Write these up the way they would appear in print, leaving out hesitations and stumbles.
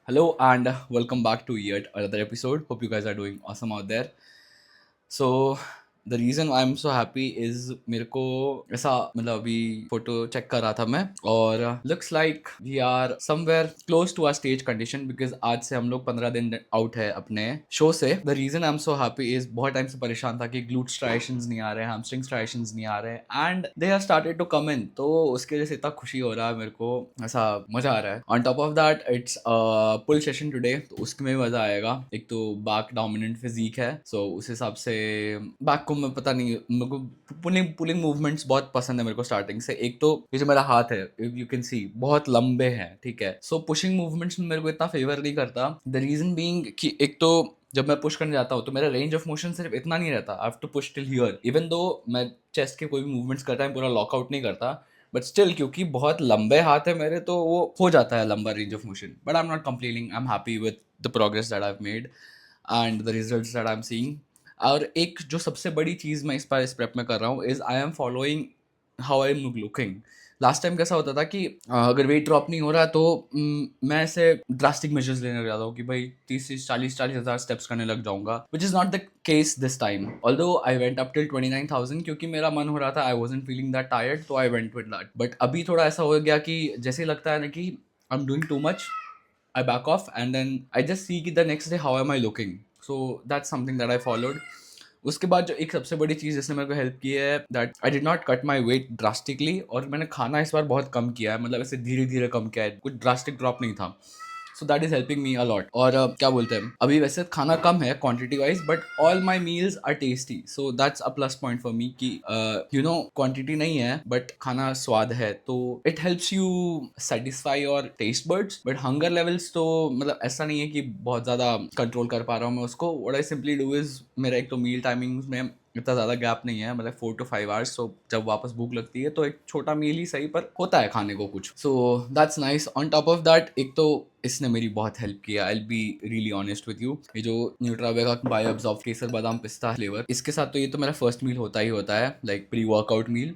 Hello and welcome back to yet another episode. Hope you guys are doing awesome out there. So the reason I am so happy is मेरे को ऐसा मतलब अभी photo check कर रहा था मैं और looks like we are somewhere close to our stage condition because आज से हम लोग 15 दिन आउट है अपने शो से. The reason I am so happy is बहुत टाइम से परेशान था कि ग्लूट स्ट्राइशंस नहीं आ रहे, हैमस्ट्रिंग स्ट्राइशंस नहीं आ रहे and they have started to come in. तो उसके वजह से इतना खुशी हो रहा है मेरे को, ऐसा मजा आ रहा है. On top of that it's pull session today, तो उसमें भी मजा आएगा. एक तो बैक डोमिनेंट फिजिक है, सो उस हिसाब से बैक को मैं पता नहीं, मेरे को पुलिंग मूवमेंट्स बहुत पसंद है मेरे को स्टार्टिंग से. एक तो ये जो मेरा हाथ है यू कैन सी बहुत लंबे हैं, ठीक है. सो पुशिंग मूवमेंट्स में मेरे को इतना फेवर नहीं करता. द रीजन बीइंग कि एक तो जब मैं पुश करने जाता हूँ तो मेरा रेंज ऑफ मोशन सिर्फ इतना नहीं रहता. I have to push till here, even though मैं चेस्ट के कोई भी मूवमेंट्स करता है पूरा लॉकआउट नहीं करता, बट स्टिल क्योंकि बहुत लंबे हाथ है मेरे तो वो हो जाता है लंबा range of motion. But I am not complaining, I am happy with the progress that I have made and the results that I am seeing. और एक जो सबसे बड़ी चीज़ मैं इस बार इस प्रेप में कर रहा हूँ is I am following how I am looking. Last time कैसा होता था कि अगर वेट ड्रॉप नहीं हो रहा तो मैं ऐसे ड्रास्टिक मेजर्स लेने लग जाता हूँ कि भाई 30 से 40 हज़ार स्टेप्स करने लग जाऊंगा, which is not the case this time. Although I went up till 29,000 क्योंकि मेरा मन हो रहा था, I wasn't feeling that tired, तो I went with that. But अभी थोड़ा ऐसा हो गया कि जैसे लगता है ना कि आई am doing too much, I back off and then I just see कि the next day how am I looking. So that's something that I followed. उसके बाद जो एक सबसे बड़ी चीज़ जिसने मेरे को हेल्प की है that I did not cut my weight drastically, और मैंने खाना इस बार बहुत कम किया है, मतलब ऐसे धीरे धीरे कम किया है, कुछ ड्रास्टिक ड्रॉप नहीं था. So that is helping me a lot. और क्या बोलते हैं, अभी वैसे खाना कम है quantity wise but all my meals are tasty, so that's a plus point for me कि यू नो क्वांटिटी नहीं है बट खाना स्वाद है, तो it helps you satisfy your taste buds. But hunger levels तो मतलब ऐसा नहीं है कि बहुत ज़्यादा कंट्रोल कर पा रहा हूँ मैं उसको. What I simply do is, मेरा एक तो मील टाइमिंग्स में इतना ज़्यादा गैप नहीं है, मतलब 4 to 5 hours. सो जब वापस भूख लगती है तो एक छोटा मील ही सही पर होता है खाने को कुछ. So that's nice. On top of that एक तो इसने मेरी बहुत हेल्प किया, I will be really honest with you. ये जो न्यूट्रावेगा बायो अब्जॉर्ब केसर बादाम पिस्ता फ्लेवर, इसके साथ तो ये तो मेरा फर्स्ट मील होता ही होता है, लाइक प्री वर्कआउट मील.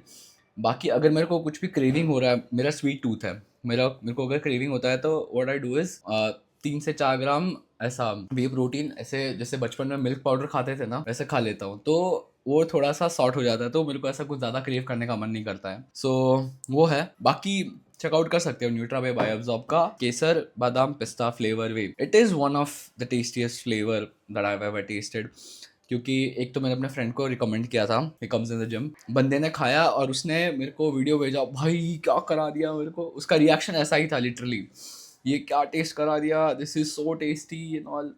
बाकी अगर मेरे को कुछ भी क्रेविंग हो रहा है, मेरा स्वीट टूथ है, मेरे को अगर क्रेविंग होता है तो व्हाट आई डू इज 3 से 4 ग्राम ऐसा वे प्रोटीन, ऐसे जैसे बचपन में मिल्क पाउडर खाते थे ना वैसे खा लेता हूँ, तो वो थोड़ा सा सॉर्ट हो जाता है, तो मेरे को ऐसा कुछ ज़्यादा क्रेव करने का मन नहीं करता है. सो वो है. बाकी चेकआउट कर सकते हो न्यूट्रावे बायोअब्जॉर्ब का केसर बादाम पिस्ता flavour wave. It is one of the tastiest flavour that I have ever tested. क्योंकि एक तो मैंने अपने फ्रेंड को रिकमेंड किया था, he comes in the gym, बंदे ने खाया और उसने मेरे को वीडियो भेजा, भाई क्या करा दिया मेरे को. उसका रिएक्शन ऐसा ही था लिटरली, ये क्या टेस्ट करा दिया, this is so tasty and all.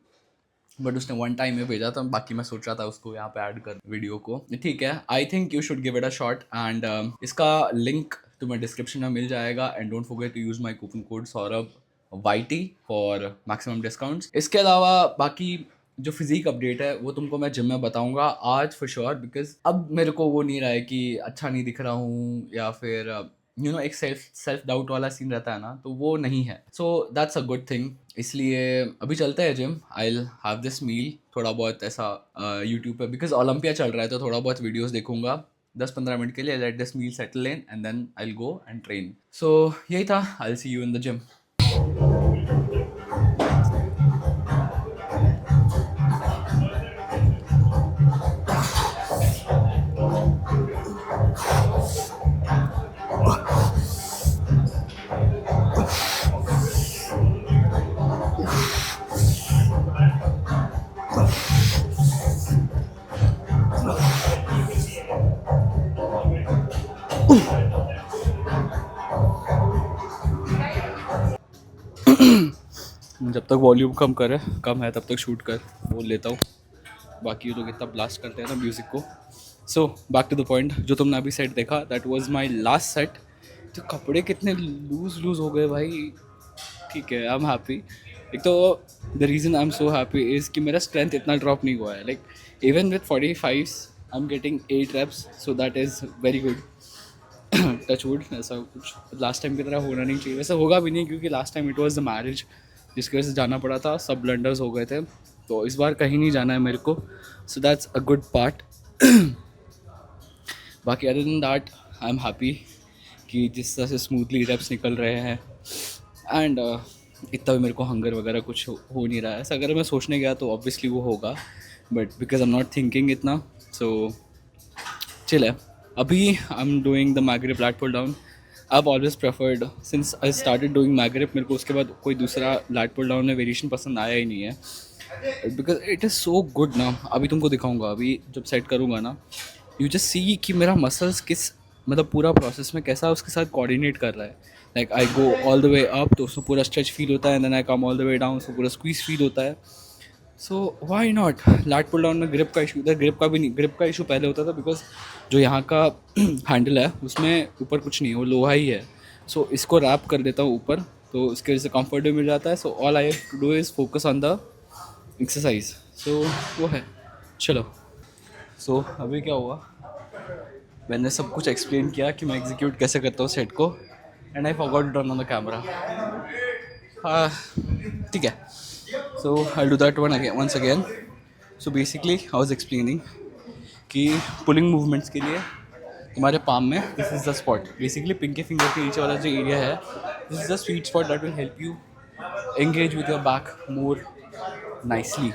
But उसने वन टाइम में भेजा था, बाकी मैं सोच रहा था उसको यहाँ पे ऐड कर वीडियो को. ठीक है, I think you should give it a shot and इसका लिंक तुम्हें डिस्क्रिप्शन में मिल जाएगा. And don't forget to use my coupon code Saurabh YT for maximum discounts. इसके अलावा बाकी जो फिजिक अपडेट है वो तुमको मैं जिम में बताऊंगा आज फॉर श्योर, बिकॉज अब मेरे को वो नहीं रहा है कि अच्छा नहीं दिख रहा हूँ या फिर यू नो एक सेल्फ डाउट वाला सीन रहता है ना, तो वो नहीं है. So that's a good thing. इसलिए अभी चलते हैं gym. I will have this meal थोड़ा बहुत ऐसा यूट्यूब पे, बिकॉज ओलंपिया चल रहा है तो थोड़ा बहुत वीडियोस देखूंगा 10-15 मिनट के लिए. Let this meal settle in and then I will go and train. So यही था. I will see you in the gym. जब तक वॉल्यूम कम है तब तक शूट कर बोल लेता हूँ. बाकी ये लोग इतना ब्लास्ट करते हैं ना म्यूज़िक को. So back to the point, जो तुमने अभी सेट देखा that was my last set. तो कपड़े कितने लूज हो गए भाई. ठीक है, आई एम हैप्पी. एक तो the reason I am so happy is कि मेरा स्ट्रेंथ इतना ड्रॉप नहीं हुआ है. Like even with 45 I am getting 8 reps, so that is very good. Touch wood, ऐसा कुछ लास्ट टाइम की तरह होना नहीं चाहिए. वैसे होगा भी नहीं क्योंकि last time it was the marriage जिसकी वजह से जाना पड़ा था, सब ब्लंडर्स हो गए थे. तो इस बार कहीं नहीं जाना है मेरे को, so that's a good part. बाकी other than that I am happy कि जिस तरह से स्मूथली रेप्स निकल रहे हैं. एंड इतना भी मेरे को हंगर वगैरह कुछ हो नहीं रहा है ऐसा। अगर मैं सोचने गया तो ऑब्वियसली वो होगा, but because I am not thinking इतना, सो चिल है। अभी I am doing the mag grip lat pull down. I have always preferred since I started doing mag grip, मेरे को उसके बाद कोई दूसरा लैट पुल डाउन में वेरिएशन पसंद आया ही नहीं है, because it is so good ना। अभी तुमको दिखाऊंगा, अभी जब सेट करूँगा ना, यू जस्ट सी कि मेरा मसल्स किस मतलब पूरा प्रोसेस में कैसा उसके साथ कोऑर्डिनेट कर रहा है। Like I go all the way up तो उसमें पूरा स्ट्रेच फील होता है, and then I come all the way down उसमें पूरा स्क्वीज फील होता है। So why not. Lat pull down में ग्रिप का इशू था, ग्रिप का भी नहीं, ग्रिप का इशू पहले होता था बिकॉज जो यहाँ का हैंडल है उसमें ऊपर कुछ नहीं है, वो लोहा ही है। सो इसको रैप कर देता हूँ ऊपर, तो इसके वजह से कंफर्ट भी मिल जाता है। So all I have to do is focus on the exercise. So वो है, चलो। सो अभी क्या हुआ, मैंने सब कुछ एक्सप्लेन किया कि मैं एग्जीक्यूट कैसे करता हूँ सेट को, and I forgot to turn on the camera. हाँ ठीक है, so I do that once again. So basically I was explaining कि पुलिंग मूवमेंट्स के लिए तुम्हारे पाम में this is the spot, basically pinky finger के नीचे वाला जो एरिया है, this is the sweet spot that will help you engage with your back more nicely.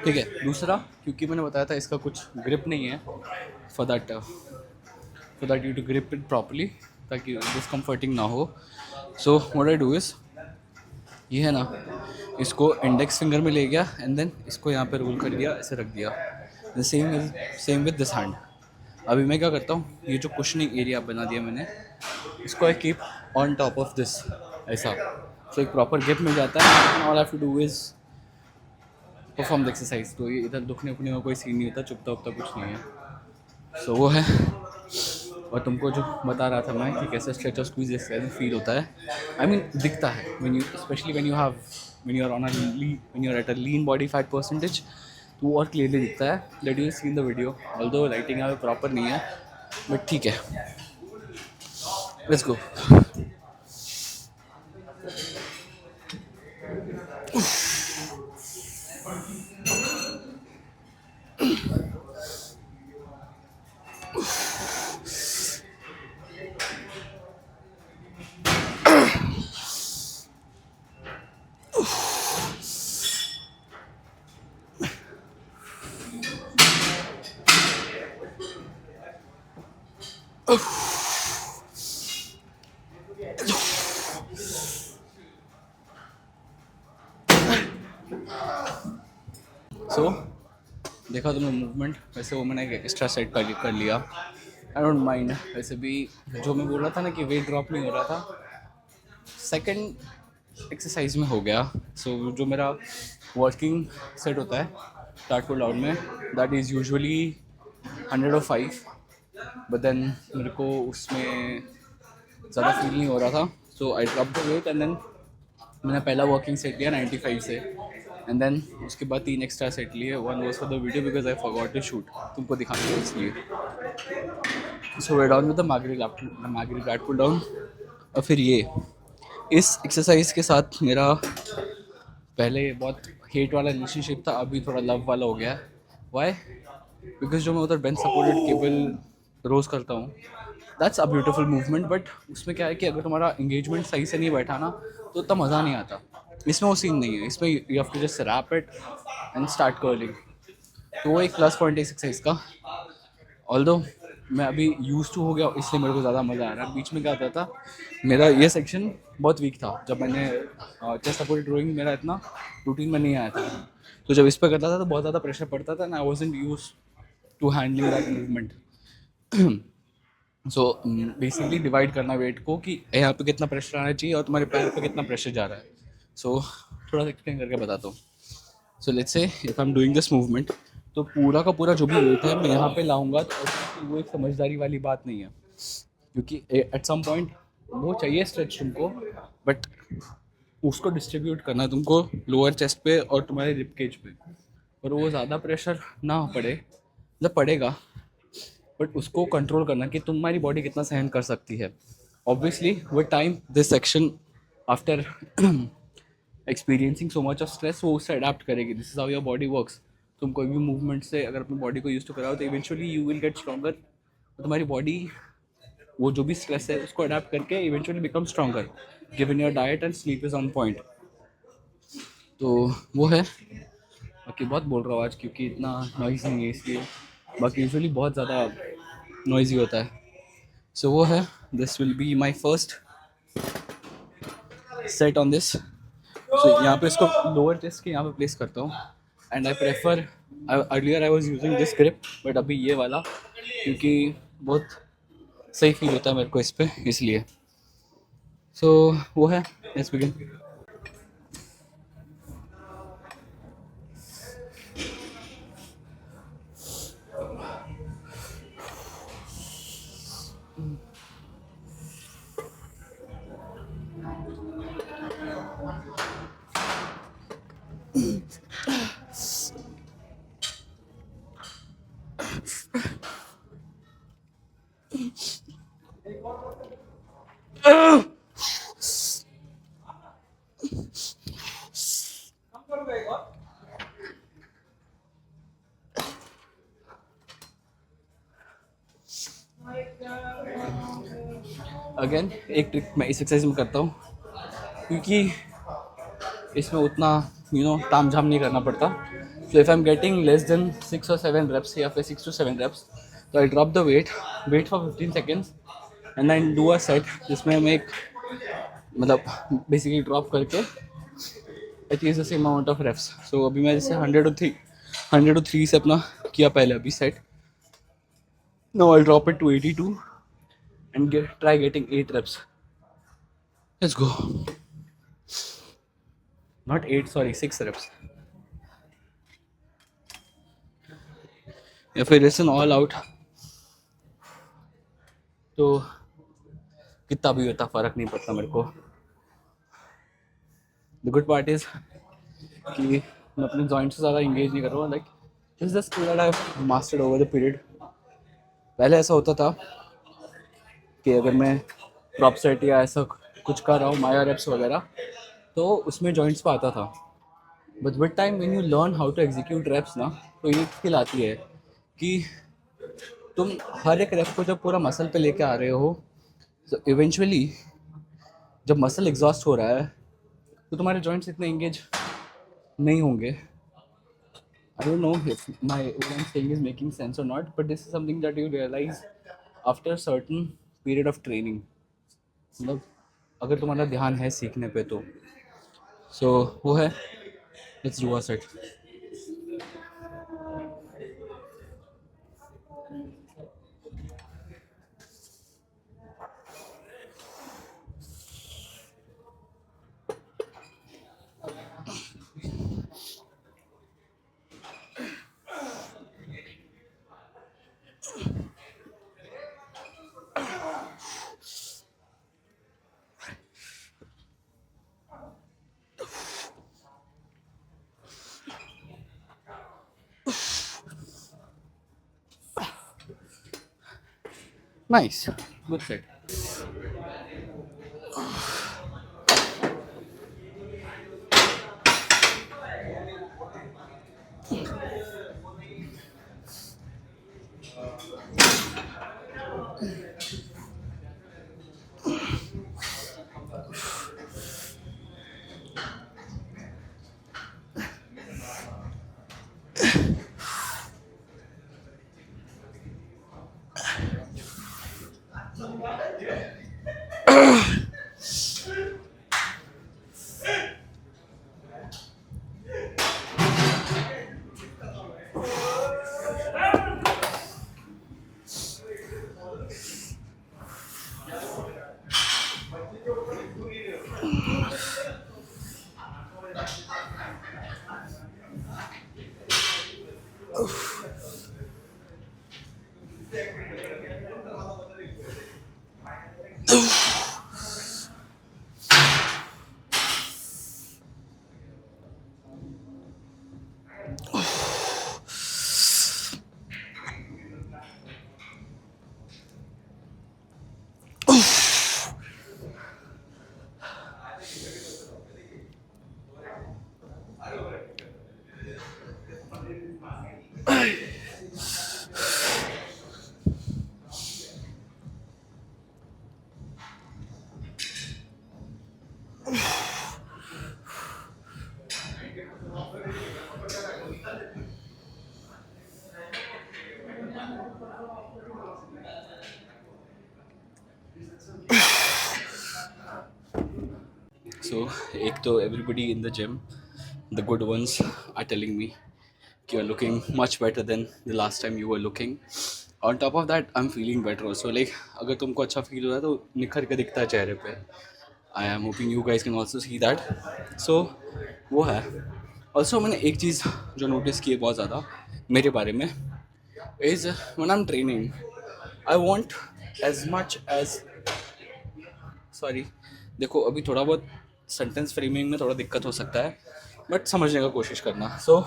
ठीक है। दूसरा, क्योंकि मैंने बताया था इसका कुछ ग्रिप नहीं है, for that you to grip it properly, ताकि डिस्कम्फर्टिंग ना हो। So what I do is, ये है ना, इसको इंडेक्स फिंगर में ले गया एंड देन इसको यहाँ पे रोल कर दिया, ऐसे रख दिया। Same with this hand. अभी मैं क्या करता हूँ, ये जो कुशनिंग एरिया बना दिया मैंने, इसको I keep on top of this, ऐसा। सो एक प्रॉपर ग्रिप मिल जाता है, all I have to do is perform the exercise. तो ये इधर दुखने उखने का कोई सीन नहीं होता, चुपता उपता कुछ नहीं है। सो वो है। और तुमको जो बता रहा था मैं कि कैसे स्ट्रेच और स्क्वीज ऐसे फील होता है, आई मीन दिखता है when you, especially when you are at a lean body fat percentage, तो वो और क्लियरली दिखता है। That you see in the video, although lighting यहाँ पे प्रॉपर नहीं है, बट ठीक है, लेट्स गो। सो देखा तुमने मूवमेंट, वैसे वो मैंने एक एक्स्ट्रा सेट कर लिया, आई डोंट माइंड। वैसे भी जो मैं बोल रहा था ना कि वेट ड्रॉप नहीं हो रहा था, सेकंड एक्सरसाइज में हो गया। सो जो मेरा वर्किंग सेट होता है लैट पुल डाउन में, that is usually 105, but then मेरे को उसमें ज़्यादा फील नहीं हो रहा था, so I drop the weight, and then मैंने पहला वर्किंग सेट लिया 95 से, एंड देन उसके बाद 3 एक्स्ट्रा सेट लिए। One was for the video because I forgot to shoot, तुमको दिखाने के इसलिए। So way down with the mag grip lat pull down. और फिर ये इस एक्सरसाइज के साथ मेरा पहले बहुत हेट वाला रिलेशनशिप था, अभी थोड़ा लव वाला हो गया। वाई? बिकॉज जो मैं उधर बेंच सपोर्टेड केबल रोज़ करता हूँ, that's a beautiful movement, but उसमें क्या है कि अगर तुम्हारा इंगेजमेंट सही से नहीं बैठा ना, तो उतना मज़ा नहीं आता। इसमें वो सीन नहीं है, इसमें you have to just wrap it and start curling. तो वो एक प्लस पॉइंट है इस एक्सरसाइज का। ऑल्दो मैं अभी यूज टू हो गया, इसलिए मेरे को ज़्यादा मज़ा आ रहा है। बीच में क्या होता था, मेरा ये सेक्शन बहुत वीक था, जब मैंने चेस्ट सपोर्टेड रोइंग मेरा इतना रूटीन में नहीं आया था, तो जब इस पर करता था तो बहुत ज़्यादा प्रेशर पड़ता था, and I wasn't used to handling that movement. So basically divide करना वेट को कि यहाँ पे कितना प्रेशर आना चाहिए और तुम्हारे पैर पे कितना प्रेशर जा रहा है। सो थोड़ा सा एक्सप्लेन करके बताता हूँ। So let's say if I am doing this movement, तो पूरा का पूरा जो भी वेट है मैं यहाँ पे लाऊंगा, तो वो एक समझदारी वाली बात नहीं है, क्योंकि एट सम पॉइंट वो चाहिए स्ट्रेच तुमको, बट उसको डिस्ट्रीब्यूट करना है तुमको लोअर चेस्ट पे और तुम्हारे रिब केज पे, और वो ज़्यादा प्रेशर ना पड़े, मतलब पड़ेगा, बट उसको कंट्रोल करना कि तुम्हारी बॉडी कितना सहन कर सकती है। Obviously with time this section after experiencing so much of stress वो उससे अडेप्ट करेगी। This is how your body works. तुम कोई भी मूवमेंट से अगर अपनी बॉडी को यूज टू कराओ, तो eventually you will get stronger, तुम्हारी बॉडी वो जो भी स्ट्रेस है उसको अडेप्ट करके eventually become stronger given your diet and sleep is on point. तो वो है। बाकी बहुत बोल रहा हूँ आज क्योंकि इतना नॉइज़ नहीं है इसलिए, बाकी यूजुअली बहुत ज़्यादा नॉइज़ी होता है। सो वो है, this will be my first set on this. So यहाँ पे इसको लोअर चेस्ट के यहाँ पे प्लेस करता हूँ and I prefer, earlier I was using this grip but अभी ये वाला क्योंकि बहुत सही फील होता है मेरे को इस पर, इसलिए। सो वो है, लेट्स बिगिन। अगेन एक ट्रिक मैं इस एक्सरसाइज में करता हूँ क्योंकि इसमें उतना ताम झाम नहीं करना पड़ता। So if I am getting less than 6 और 7 reps या फिर 6 to 7 reps, तो I drop the weight for 15 seconds and then do a set जिसमें मैं एक मतलब बेसिकली ड्रॉप करके achieve the same amount of reps. So अभी मैं जैसे 100 to 3 से अपना किया पहले अभी set. No I drop it to 82 and try getting 8 reps. Let's go. Not 8, sorry, 6 reps. या फिर listen all out तो कितना भी होता फ़र्क नहीं पड़ता मेरे को। The good part is कि मैं अपने जॉइंट से ज़्यादा इंगेज नहीं कर रहा हूँ। Like this is the skill that I have mastered over the period. पहले ऐसा होता था कि अगर मैं प्रॉप सेट या ऐसा कुछ कर रहा हूँ माया रेप्स वगैरह तो उसमें जॉइंट्स पे आता था। But with time when you learn how to execute reps ना, तो ये स्किल आती है कि तुम हर एक रेप को जब पूरा मसल पे लेके आ रहे हो तो इवेंचुअली जब मसल एग्जॉस्ट हो रहा है तो तुम्हारे जॉइंट्स इतने इंगेज नहीं होंगे। I don't know if what I'm saying is making sense or not, but this is something that you realize after a certain period of training. मतलब अगर तुम्हारा ध्यान है सीखने पे तो वो है। Let's do a set. Nice, good set. So एक तो everybody in the gym, the good ones are telling me कि you are looking much better than the last time you were looking. On top of that, I'm feeling better also. Like अगर तुमको अच्छा feel हो रहा है तो निखर के दिखता है चेहरे पे. I am hoping you guys can also see that. So वो है. Also मैंने एक चीज़ जो नोटिस की है बहुत ज़्यादा मेरे बारे में is when I'm training, I want as much as sorry देखो अभी थोड़ा बहुत सेंटेंस फ्रेमिंग में थोड़ा दिक्कत हो सकता है बट समझने का कोशिश करना. सो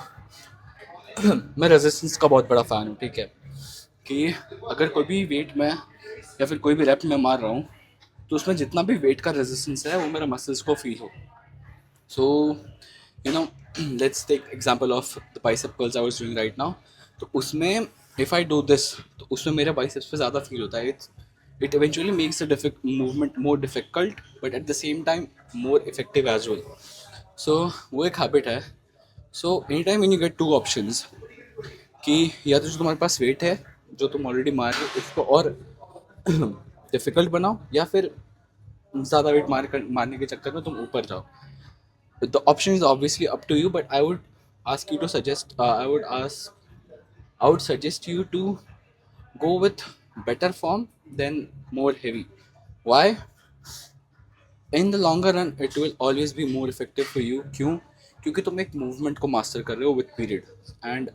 मैं रेजिस्टेंस का बहुत बड़ा फ़ैन हूँ. ठीक है कि अगर कोई भी वेट में या फिर कोई भी रैप में मार रहा हूँ तो उसमें जितना भी वेट का रेजिस्टेंस है वो मेरा मसल्स को फील हो. So you know let's take example of the bicep curls I was doing right now. तो उसमें इफ़ आई डू दिस तो उसमें मेरे बाइसेप्स पे ज़्यादा फील होता है. It eventually makes the movement more difficult but at the same time more effective as well. So वो एक habit है. So anytime when you get two options कि या तो जो तुम्हारे पास weight है जो तुम ऑलरेडी मार रहे हो उसको और डिफ़िकल्ट बनाओ या फिर ज़्यादा वेट मारने के चक्कर में तुम ऊपर जाओ. The option is obviously up to you but I would suggest you to go with better form than more heavy. Why? In the longer run it will always be more effective for you. क्यों? क्योंकि तुम एक movement को master कर रहे हो with period and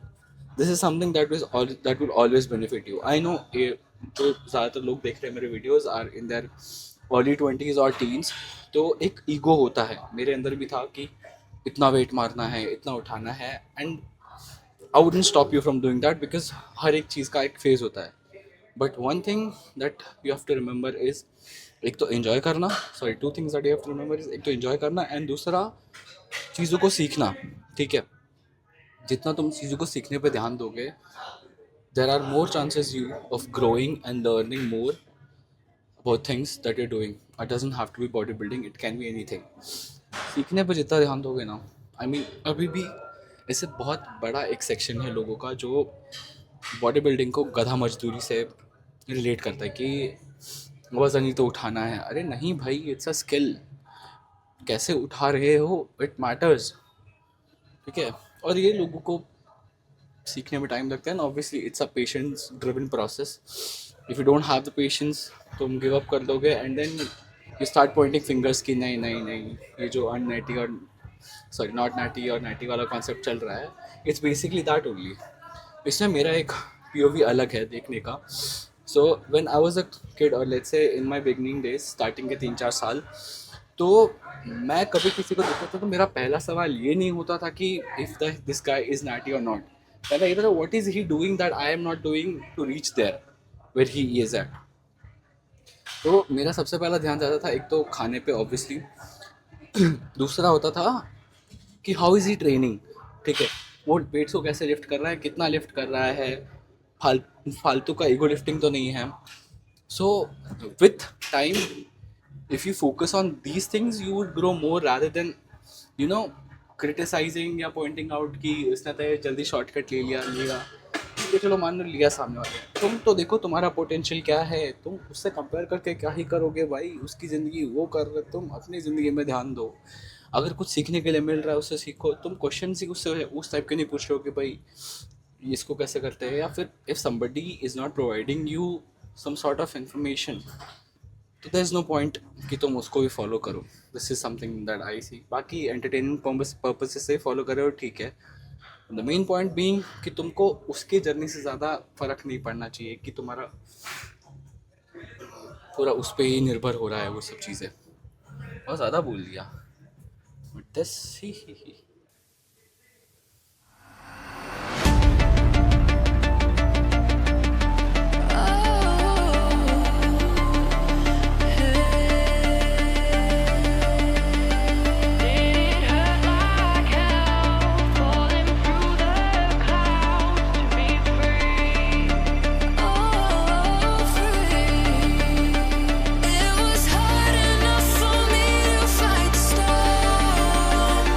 this is something that will always benefit you. I know जो ज़्यादातर लोग देख रहे हैं मेरे videos are in their early 20s और टीन्स. तो एक ईगो होता है मेरे अंदर भी था कि इतना वेट मारना है इतना उठाना है and I wouldn't stop you from doing that because हर एक चीज़ का एक फेज़ होता है. But one thing that you have to remember is एक तो एंजॉय करना. Sorry two things that you have to remember is एक तो एंजॉय करना एंड दूसरा चीज़ों को सीखना. ठीक है जितना तुम चीज़ों को सीखने पे ध्यान दोगे there are more chances you of growing and learning more about things that you're doing. It doesn't have to be body building, it can be anything. सीखने पे जितना ध्यान दोगे ना आई मीन अभी भी ऐसे बहुत बड़ा एक सेक्शन है लोगों का जो बॉडी बिल्डिंग को गधा मजदूरी से रिलेट करता है कि वज़न ही तो उठाना है. अरे नहीं भाई, इट्स अ स्किल. कैसे उठा रहे हो इट मैटर्स. ठीक है और ये लोगों को सीखने में टाइम लगता है. Obviously it's a patience driven process. If you don't have the patience तुम गिव अप कर दोगे and then you start pointing fingers कि नहीं नहीं नहीं ये जो अननेटी और सॉरी नॉट नैटी और नैटी वाला कॉन्सेप्ट चल रहा है इट्स बेसिकली दैट ओनली. इसमें मेरा एक POV अलग है देखने का. So when I was a kid और let's say in my beginning days starting के 3-4 साल तो मैं कभी किसी को देखता था तो मेरा पहला सवाल ये नहीं होता था कि if this guy is natty और नॉट. पहला ये था what is he doing that I am not doing to reach there where he is at. तो मेरा सबसे पहला ध्यान जाता था एक तो खाने पे ऑब्वियसली. दूसरा होता था कि हाउ इज़ ही ट्रेनिंग. ठीक है वो वेट्स को कैसे लिफ्ट कर रहा है, कितना लिफ्ट कर रहा है, फालतू का ईगो लिफ्टिंग तो नहीं है. So with time if you focus on these things you would grow more rather than you know criticising या पॉइंटिंग आउट कि उसने तो जल्दी शॉर्टकट ले लिया. तो चलो मान लो लिया सामने वाले. तुम तो देखो तुम्हारा पोटेंशियल क्या है, तुम उससे कंपेयर करके क्या ही करोगे भाई. उसकी ज़िंदगी वो कर रहे, तुम अपनी ज़िंदगी में ध्यान दो. अगर कुछ सीखने के लिए मिल रहा है उससे सीखो. तुम क्वेश्चन ही उससे उस टाइप के नहीं पूछ रहे हो कि भाई इसको कैसे करते हैं. या फिर if somebody is not providing you some sort of information तो देयर इज़ नो पॉइंट कि तुम उसको भी फॉलो करो. This is something that I see. बाकी एंटरटेनमेंट पर्पज से फॉलो करे हो ठीक है. द मेन पॉइंट बीइंग कि तुमको उसके जर्नी से ज़्यादा फ़र्क नहीं पड़ना चाहिए कि तुम्हारा पूरा उस पर ही निर्भर हो रहा है वो सब चीज़ें. बहुत ज़्यादा बोल दिया but this he It was hard enough for me to fight the storm.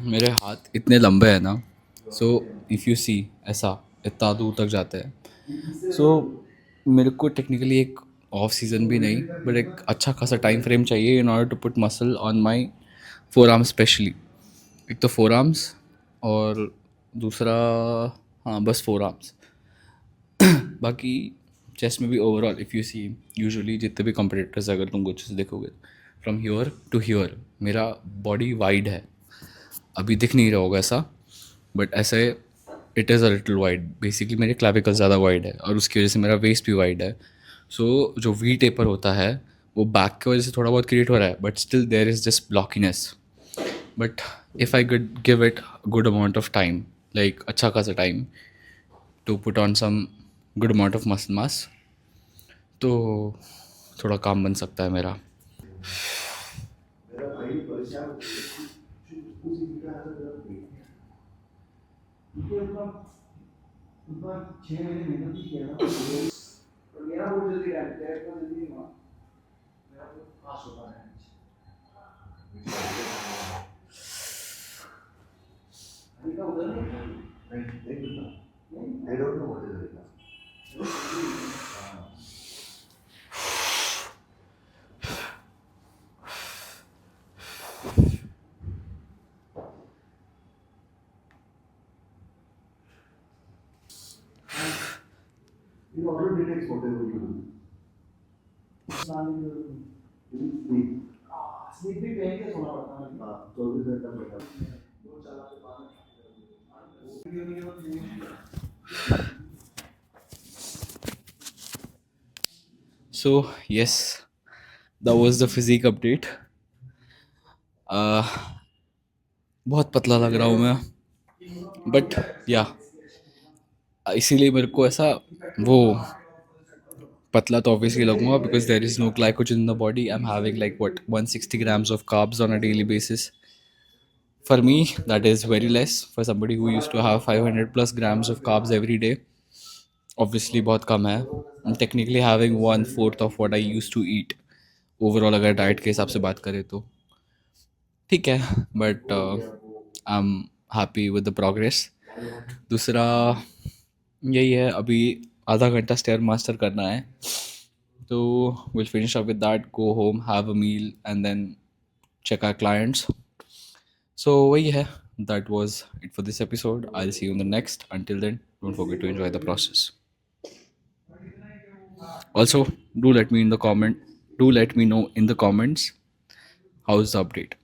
मेरे हाथ इतने लंबे हैं ना, सो इफ़ यू सी ऐसा इतना दूर तक जाते हैं। सो मेरे को टेक्निकली एक ऑफ सीज़न भी नहीं, बट एक अच्छा खासा टाइम फ्रेम चाहिए in order to put muscle on my forearm specially. एक तो फोर आर्म्स, और दूसरा, हाँ बस फोर आर्म्स। बाकी चेस्ट में भी overall if you see, usually जितने भी कंपटीटर्स अगर तुम कुछ से देखोगे, फ्रॉम ह्योर टू ह्योर मेरा बॉडी वाइड है। अभी दिख नहीं रहा होगा ऐसा, बट ऐसे it is a little wide. Basically मेरे क्लैविकल ज़्यादा वाइड है और उसकी वजह से मेरा वेस्ट भी वाइड है। सो जो वी टेपर होता है वो बैक की वजह से थोड़ा बहुत क्रिएट हो रहा है, but still there is just blockiness. But if I could give it good amount of time, like अच्छा खासा time to put on some good amount of muscle mass, तो थोड़ा काम बन सकता है मेरा। So yes, that was the physique update. बहुत पतला लग रहा हूँ मैं, बट या इसीलिए मेरे को ऐसा वो पतला तो ऑब्वियसली लगूंगा, because there is no glycogen in the body. I am having like what 160 grams of carbs on a daily basis. For me that is very less. For somebody who used to have 500 plus grams of carbs every day, obviously बहुत कम है. I'm technically having one fourth of what I used to eat overall, अगर diet के हिसाब से बात करें तो ठीक है, but I am happy with the progress. दूसरा यही है, अभी आधा घंटा स्टेयर मास्टर करना है, तो will finish up with that, go home, have a meal and then check our clients. So वही है, that was it for this episode. I'll see you in the next. Until then, don't forget to enjoy the process. Also, do let me know in the comments how's the update.